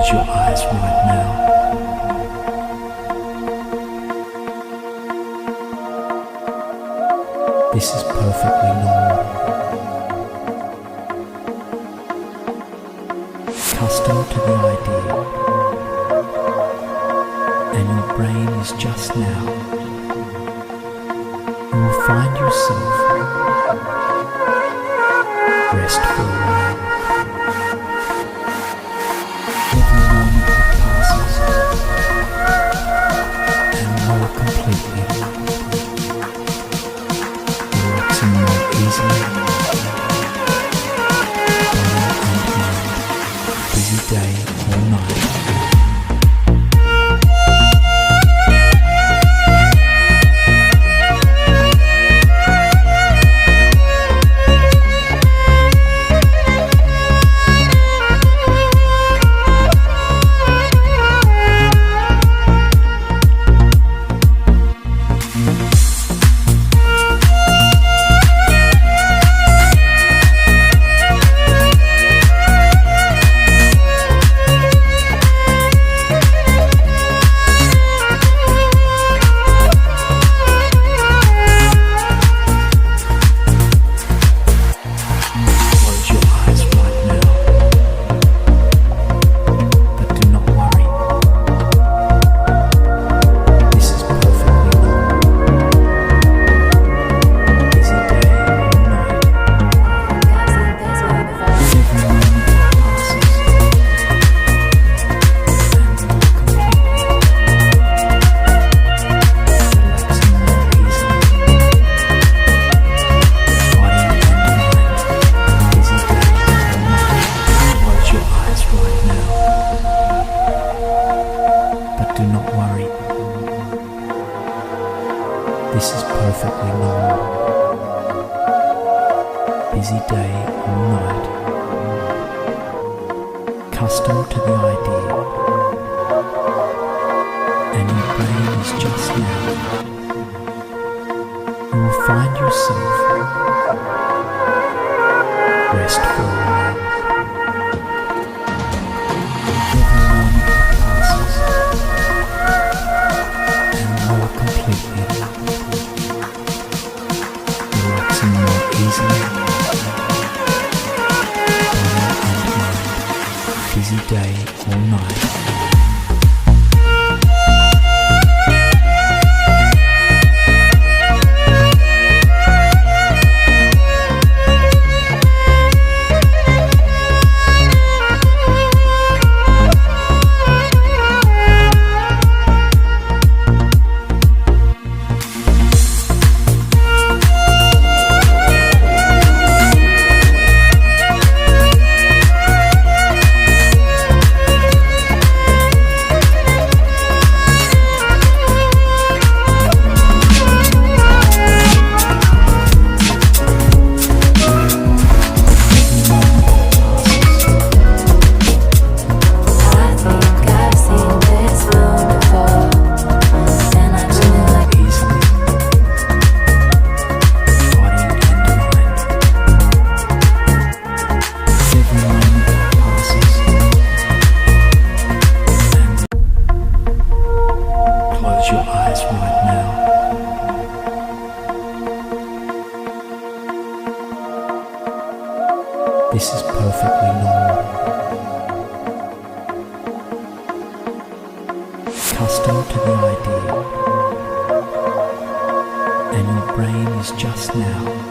Close your eyes right now. This is perfectly normal. Accustomed to the idea, and your brain is just now. You will find yourself rest for a while. Every moment that passes, and more completely, relaxing more easily, body and mind, busy day or night. Do not worry. This is perfectly normal. Busy day or night. Accustomed to the idea, and your brain is just now. You will find yourself rest for a while. Every moment that passes, more completely, relaxing more easily, body and mind, busy day or night. This is perfectly normal. Accustomed to the idea, and your brain is just now